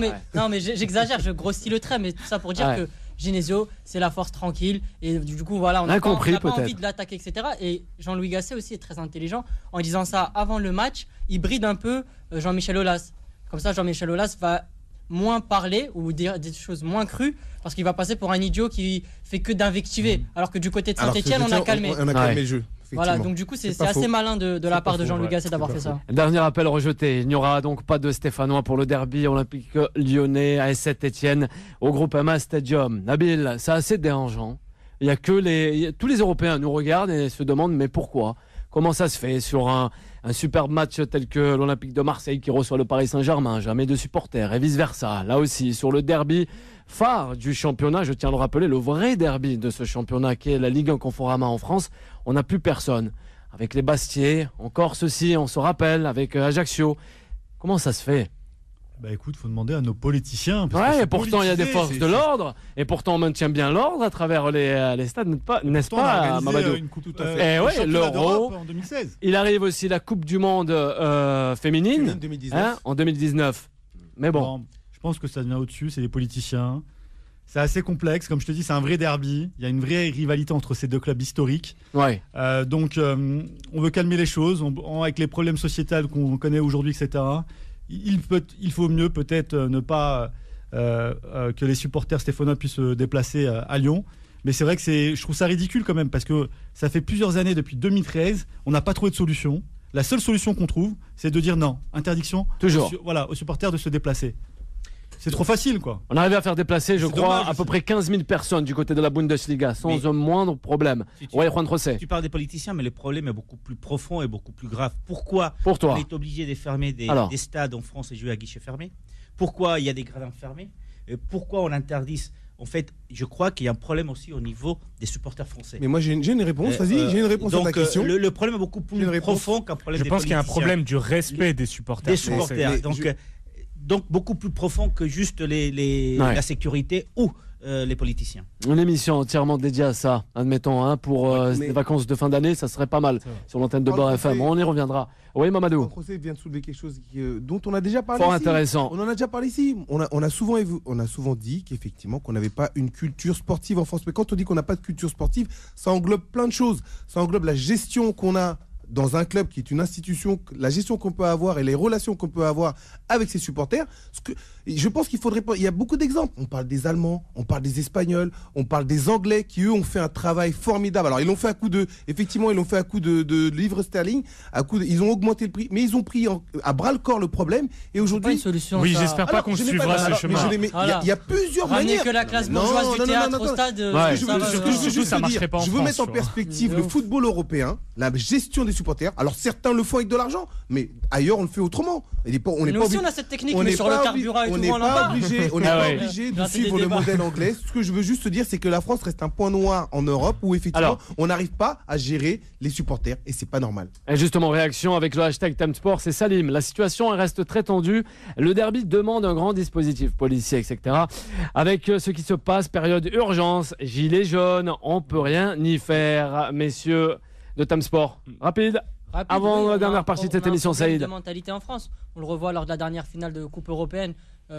mais j'exagère, je grossis le trait, mais tout ça pour dire que Genesio, c'est la force tranquille. Et du coup, voilà, on n'a pas envie de l'attaquer, etc. Et Jean-Louis Gasset aussi est très intelligent. En disant ça avant le match, il bride un peu Jean-Michel Aulas. Comme ça, Jean-Michel Aulas va moins parler ou dire des choses moins crues parce qu'il va passer pour un idiot qui fait que d'invectiver. Alors que du côté de Saint-Etienne, on a calmé. On a calmé le jeu. Voilà, donc du coup, c'est assez malin de la part de Jean-Louis Gasset d'avoir fait ça. Dernier appel rejeté. Il n'y aura donc pas de Stéphanois pour le derby olympique lyonnais à Saint-Etienne au Groupama Stadium. Nabil, c'est assez dérangeant. Il y a que tous les Européens nous regardent et se demandent mais pourquoi ? Comment ça se fait sur un superbe match tel que l'Olympique de Marseille qui reçoit le Paris Saint-Germain, jamais de supporters et vice-versa. Là aussi, sur le derby phare du championnat, je tiens à le rappeler, le vrai derby de ce championnat qui est la Ligue 1 Conforama en France, on n'a plus personne. Avec les Bastiers, encore ceci, on se rappelle, avec Ajaccio. Comment ça se fait ? Bah écoute, faut demander à nos politiciens. Ouais, et pourtant il y a des forces de l'ordre, et pourtant on maintient bien l'ordre à travers les stades, n'est-ce pas, Mamadou? Une coupe tout à fait. Et ouais, l'Euro. En 2016. Il arrive aussi la Coupe du Monde féminine 2019. En 2019. Mais bon. Non, je pense que ça vient au-dessus, c'est les politiciens. C'est assez complexe, comme je te dis, c'est un vrai derby. Il y a une vraie rivalité entre ces deux clubs historiques. Ouais. Donc, on veut calmer les choses, avec les problèmes sociétals qu'on connaît aujourd'hui, etc. Il faut mieux peut-être ne pas que les supporters stéphanois puissent se déplacer à Lyon. Mais c'est vrai que je trouve ça ridicule quand même, parce que ça fait plusieurs années, depuis 2013, on n'a pas trouvé de solution. La seule solution qu'on trouve, c'est de dire non, interdiction toujours. Aux supporters de se déplacer. C'est trop facile, quoi. On arrive à faire déplacer, je crois, dommage, à peu près 15 000 personnes du côté de la Bundesliga, sans un moindre problème. Ouais, Juan José. Tu parles des politiciens, mais le problème est beaucoup plus profond et beaucoup plus grave. Pourquoi Pour toi on est obligé de fermer des stades en France et jouer à guichet fermé? Pourquoi il y a des gradins fermés? Pourquoi on interdit? En fait, je crois qu'il y a un problème aussi au niveau des supporters français. Mais moi, j'ai une réponse. Vas-y, j'ai une réponse à ta question. Le problème est beaucoup plus profond qu'un problème des politiciens. Je pense qu'il y a un problème du respect des supporters. Des supporters. Donc beaucoup plus profond que juste la sécurité ou les politiciens. Une émission entièrement dédiée à ça, admettons, pour les vacances de fin d'année, ça serait pas mal sur l'antenne de Beurre FM. On y reviendra. Oui, Mamadou. Le procès vient de soulever quelque chose dont on a déjà parlé Fort ici. intéressant. On en a déjà parlé ici. On a souvent dit qu'effectivement qu'on n'avait pas une culture sportive en France. Mais quand on dit qu'on n'a pas de culture sportive, ça englobe plein de choses. Ça englobe la gestion qu'on a dans un club qui est une institution, la gestion qu'on peut avoir et les relations qu'on peut avoir avec ses supporters. Je pense qu'il faudrait pas. Il y a beaucoup d'exemples. On parle des Allemands, on parle des Espagnols, on parle des Anglais qui eux ont fait un travail formidable. Alors ils l'ont fait à coup de livres sterling, ils ont augmenté le prix, mais ils ont pris à bras le corps le problème. Et aujourd'hui, une solution. Oui, j'espère pas qu'on suivra ce chemin. Il y a plusieurs manières. Que la classe bourgeoise du théâtre au stade. Je veux mettre en perspective le football européen, la gestion des supporters. Alors certains le font avec de l'argent, mais ailleurs on le fait autrement. Nous aussi on a cette technique, mais sur le carburant et tout, on n'est pas obligé de suivre le modèle anglais. Ce que je veux juste te dire, c'est que la France reste un point noir en Europe où effectivement on n'arrive pas à gérer les supporters et c'est pas normal. Et justement, réaction avec le hashtag TimeSport, c'est Salim. La situation elle reste très tendue. Le derby demande un grand dispositif policier, etc. Avec ce qui se passe, période urgence, gilets jaunes, on peut rien y faire, messieurs de TimeSport. Rapide. Avant la dernière partie de cette émission, Saïd. De mentalité en France. On le revoit lors de la dernière finale de Coupe européenne.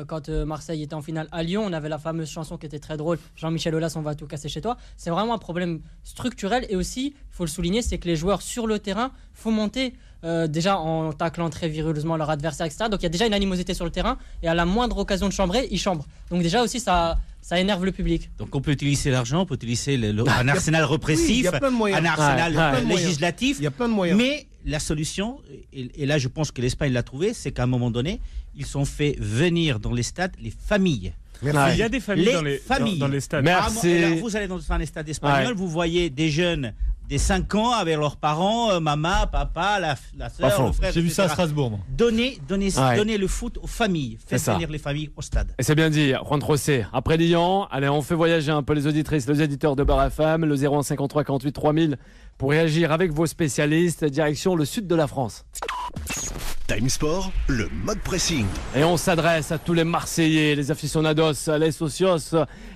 Quand Marseille était en finale à Lyon, on avait la fameuse chanson qui était très drôle, Jean-Michel Aulas, on va tout casser chez toi. C'est vraiment un problème structurel et aussi, il faut le souligner, c'est que les joueurs sur le terrain font monter déjà en taclant très viruleusement leur adversaire, etc. Donc il y a déjà une animosité sur le terrain et à la moindre occasion de chambrer, ils chambrent. Donc déjà aussi ça énerve le public. Donc on peut utiliser l'argent, on peut utiliser un arsenal répressif, un arsenal législatif. Il y a plein de moyens. Mais la solution, et là je pense que l'Espagne l'a trouvé, c'est qu'à un moment donné, ils ont fait venir dans les stades les familles. Il y a des familles dans les stades. Merci. Vous allez dans un stade espagnol, vous voyez des jeunes des 5 ans avec leurs parents, maman, papa, la soeur, le frère. J'ai vu ça à Strasbourg. Moi. Donner le foot aux familles. Faites venir les familles au stade. Et c'est bien dit, Juan José. Après Lyon, allez, on fait voyager un peu les auditrices, les éditeurs de Beurre FM, le 0153 48 3000 pour réagir avec vos spécialistes. Direction le sud de la France. TimeSport, le mode pressing. Et on s'adresse à tous les Marseillais, les aficionados, les socios,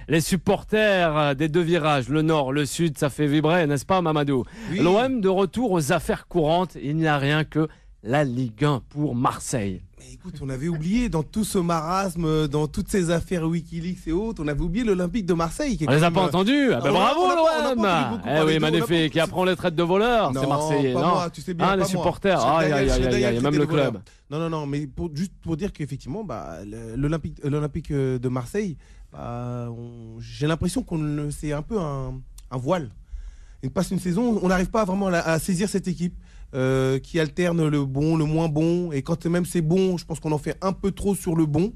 les supporters des deux virages, le nord, le sud, ça fait vibrer, n'est-ce pas, Mamadou? Oui. L'OM de retour aux affaires courantes, il n'y a rien que la Ligue 1 pour Marseille. Mais écoute, on avait oublié dans tout ce marasme, dans toutes ces affaires Wikileaks et autres, on avait oublié l'Olympique de Marseille. On les a pas entendus. Bravo l'OM. Eh oui, magnifique. Qui apprend les traites de voleurs, c'est Marseillais. Pas non moi, tu sais bien, les supporters. Aïe, même le club. Non, mais juste pour dire qu'effectivement, l'Olympique de Marseille, j'ai l'impression qu'on c'est un peu un voile. Il passe une saison, on n'arrive pas vraiment à saisir cette équipe. Qui alterne le bon, le moins bon, et quand même c'est bon, je pense qu'on en fait un peu trop sur le bon,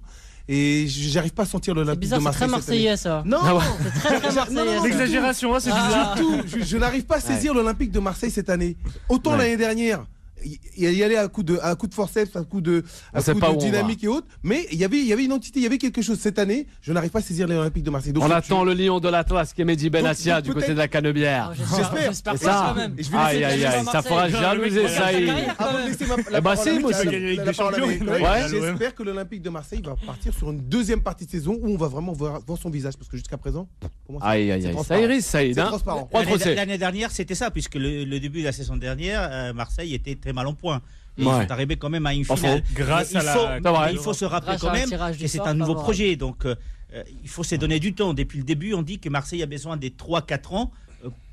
et j'arrive pas à sentir l'Olympique de Marseille. C'est très marseillais ça. Non, c'est très marseillais. L'exagération, c'est bizarre. Je n'arrive pas à saisir l'Olympique de Marseille cette année. Autant l'année dernière, y aller à coup de forceps, à coup de dynamique et autres. Mais il y avait une entité, il y avait quelque chose. Cette année, je n'arrive pas à saisir les Olympiques de Marseille. Donc, on attend le lion de l'Atlas qui est Mehdi Benassia du côté de la Canebière. J'espère. C'est ça. Aïe, ça fera jalouser Saïd. Bah si, moi aussi. J'espère que l'Olympique de Marseille va partir sur une deuxième partie de saison où on va vraiment voir son visage. Parce que jusqu'à présent, pour moi, ça irise, Saïd. L'année dernière, c'était ça, puisque le début de la saison dernière, Marseille était très mal en point. Et ils sont arrivés quand même à une finale. Il faut se rappeler quand même que c'est un nouveau projet. Donc il faut se donner du temps. Depuis le début, on dit que Marseille a besoin des 3-4 ans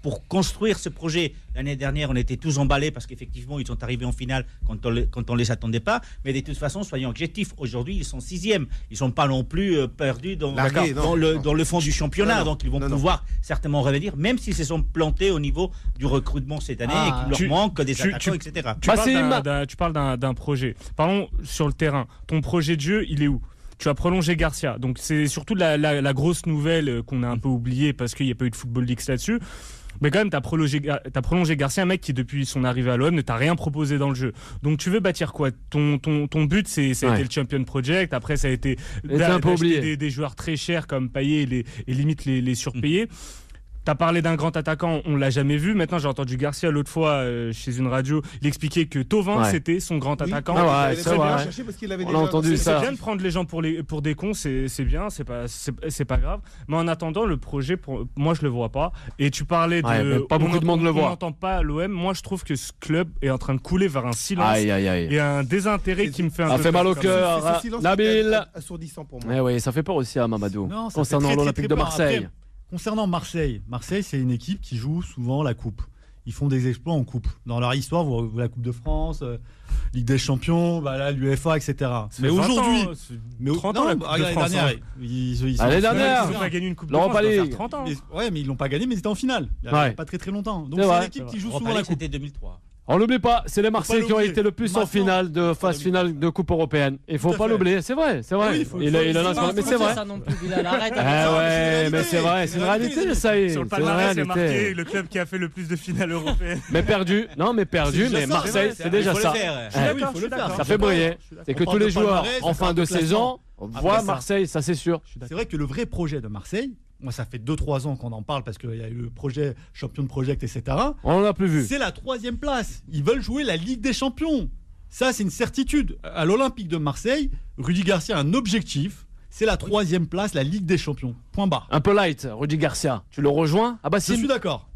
pour construire ce projet. L'année dernière, on était tous emballés parce qu'effectivement, ils sont arrivés en finale quand on les attendait pas. Mais de toute façon, soyons objectifs. Aujourd'hui, ils sont 6e. Ils sont pas non plus perdus dans le fond du championnat. Donc, ils vont pouvoir certainement revenir, même s'ils se sont plantés au niveau du recrutement cette année et qu'il leur manque des attaquants, etc. Tu parles d'un projet. Parlons sur le terrain. Ton projet de jeu, il est où ? Tu as prolongé Garcia. Donc, c'est surtout la grosse nouvelle qu'on a un peu oubliée parce qu'il n'y a pas eu de Football League là-dessus. Mais quand même, t'as prolongé Garcia, un mec qui, depuis son arrivée à l'OM, ne t'a rien proposé dans le jeu. Donc, tu veux bâtir quoi ? Ton but, ça a été le Champion Project. Après, ça a été d'acheter des joueurs très chers comme Payet et limite les surpayer. T'as parlé d'un grand attaquant, on l'a jamais vu. Maintenant, j'ai entendu Garcia l'autre fois chez une radio. Il expliquait que Thauvin, c'était son grand attaquant. On a entendu ça. C'est bien de prendre les gens pour des cons, c'est bien, c'est pas grave. Mais en attendant, le projet, moi, je le vois pas. Et tu parlais de. Pas beaucoup de monde le voit. On n'entend pas l'OM. Moi, je trouve que ce club est en train de couler vers un silence et un désintérêt qui me fait un peu. Ça fait mal au cœur. Nabil. Assourdissant pour moi. Oui, ça fait peur aussi à Mamadou. Concernant l'Olympique de Marseille. Concernant Marseille, c'est une équipe qui joue souvent la coupe. Ils font des exploits en coupe. Dans leur histoire, vous la Coupe de France, Ligue des Champions, l'UEFA, etc. Mais aujourd'hui, 30 ans, la Coupe de France. L'année dernière, ils n'ont pas gagné une Coupe de France. Ça fait 30 ans. Mais ils l'ont pas gagné, mais ils étaient en finale. Il n'y a pas très longtemps. Donc c'est une équipe qui joue souvent la coupe. C'était 2003. On l'oublie pas, c'est les Marseillais qui ont été le plus en finale de phase finale de Coupe européenne. Il faut pas l'oublier, c'est vrai. Mais c'est vrai. Mais c'est vrai, c'est une réalité, ça y est. Sur le palmarès, c'est marqué le club qui a fait le plus de finales européennes. Mais perdu, mais Marseille, c'est déjà ça. Ça fait briller. C'est que tous les joueurs en fin de saison voient Marseille, ça c'est sûr. C'est vrai que le vrai projet de Marseille, moi, ça fait 2-3 ans qu'on en parle parce qu'il y a eu le projet Champion Project, etc. On l'a plus vu. C'est la 3e place. Ils veulent jouer la Ligue des Champions. Ça, c'est une certitude. À l'Olympique de Marseille, Rudy Garcia a un objectif. C'est la 3e place, la Ligue des Champions. Point barre. Un peu light, Rudy Garcia. Tu le rejoins ? Je suis d'accord.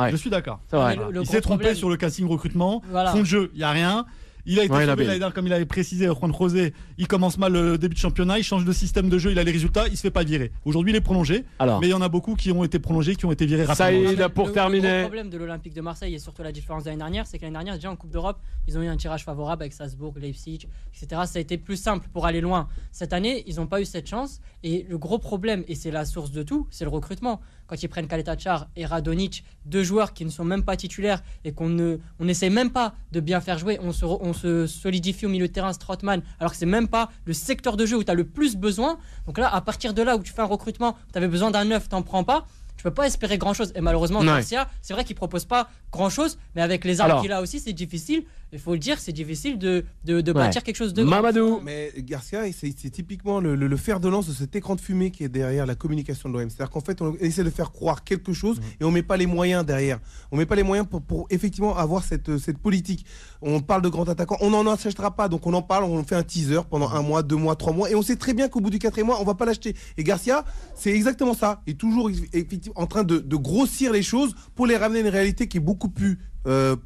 Je suis d'accord. C'est vrai. Il s'est trompé sur le casting recrutement. Fond de jeu, il n'y a rien. Il a été sauvé l'année dernière, comme il avait précisé, Juan José. Il commence mal le début de championnat, il change de système de jeu, il a les résultats, il se fait pas virer. Aujourd'hui, il est prolongé. Mais il y en a beaucoup qui ont été prolongés, qui ont été virés rapidement. Saïd, pour terminer. Le problème de l'Olympique de Marseille et surtout la différence de l'année dernière, c'est que l'année dernière, déjà en Coupe d'Europe, ils ont eu un tirage favorable avec Salzbourg, Leipzig, etc. Ça a été plus simple pour aller loin. Cette année, ils n'ont pas eu cette chance. Et le gros problème, et c'est la source de tout, c'est le recrutement. Quand ils prennent Kaleta-Char et Radonjic, 2 joueurs qui ne sont même pas titulaires et qu'on n'essaie même pas de bien faire jouer, on se solidifie au milieu de terrain, Strootman, alors que c'est même pas le secteur de jeu où tu as le plus besoin. Donc là, à partir de là où tu fais un recrutement, tu avais besoin d'un 9, t'en prends pas. Tu peux pas espérer grand chose. Et malheureusement, Garcia, c'est vrai qu'il propose pas grand chose, mais avec les armes qu'il a aussi, c'est difficile. Il faut le dire, c'est difficile de bâtir quelque chose de grand. Mamadou. Mais Garcia, c'est typiquement le fer de lance de cet écran de fumée qui est derrière la communication de l'OM. C'est-à-dire qu'en fait, on essaie de faire croire quelque chose et on met pas les moyens derrière. On met pas les moyens pour effectivement avoir cette politique. On parle de grands attaquants, on n'en achètera pas, donc on en parle, on fait un teaser pendant 1 mois, 2 mois, 3 mois, et on sait très bien qu'au bout du 4e mois, on va pas l'acheter. Et Garcia, c'est exactement ça. Il est toujours effectivement en train de grossir les choses pour les ramener à une réalité qui est beaucoup plus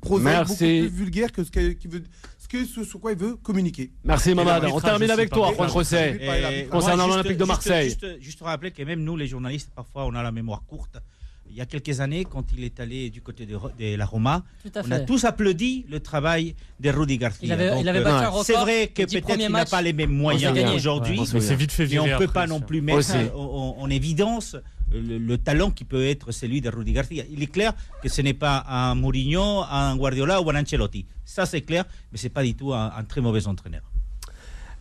prosaïque, beaucoup plus vulgaire que ce sur quoi il veut communiquer. Merci Mamad. On termine avec toi, Juan José, concernant l'Olympique de Marseille. Juste rappeler que même nous, les journalistes, parfois, on a la mémoire courte. Il y a quelques années, quand il est allé du côté de la Roma, on a tous applaudi le travail de Rudy Garcia. Il avait battu un record. C'est vrai que peut-être il n'a pas les mêmes moyens aujourd'hui, mais on ne peut pas non plus mettre en évidence le talent qui peut être celui de Rudy Garcia. Il est clair que ce n'est pas un Mourinho, un Guardiola ou un Ancelotti. Ça, c'est clair, mais ce n'est pas du tout un très mauvais entraîneur.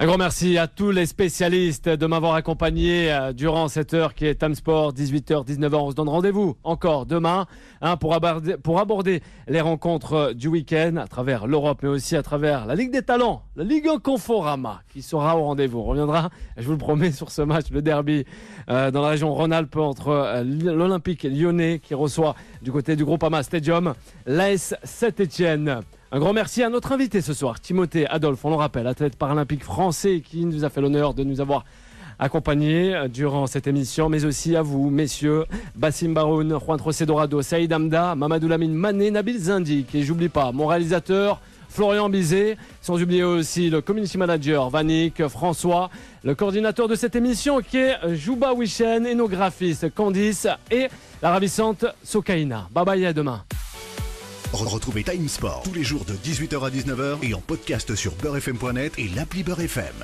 Un grand merci à tous les spécialistes de m'avoir accompagné durant cette heure qui est Time Sport, 18h, 19h. On se donne rendez-vous encore demain pour aborder les rencontres du week-end à travers l'Europe, mais aussi à travers la Ligue des Talents, la Ligue 1 Conforama qui sera au rendez-vous. On reviendra, je vous le promets, sur ce match, le derby dans la région Rhône-Alpes entre l'Olympique lyonnais qui reçoit du côté du Groupama Stadium l'AS Saint-Étienne. Un grand merci à notre invité ce soir, Timothée Adolphe, on le rappelle, athlète paralympique français qui nous a fait l'honneur de nous avoir accompagnés durant cette émission, mais aussi à vous, messieurs, Bassim Baroun, Juan José Dorado, Saïd Hamda, Mamadou Lamine Mané, Nabil Zindik, et j'oublie pas mon réalisateur, Florian Bizet, sans oublier aussi le community manager, Vanik, François, le coordinateur de cette émission qui est Jouba Wishen, et nos graphistes, Candice et la ravissante Sokaina. Bye bye, à demain. Retrouvez Time Sport tous les jours de 18h à 19h et en podcast sur beurrefm.net et l'appli Beurre FM.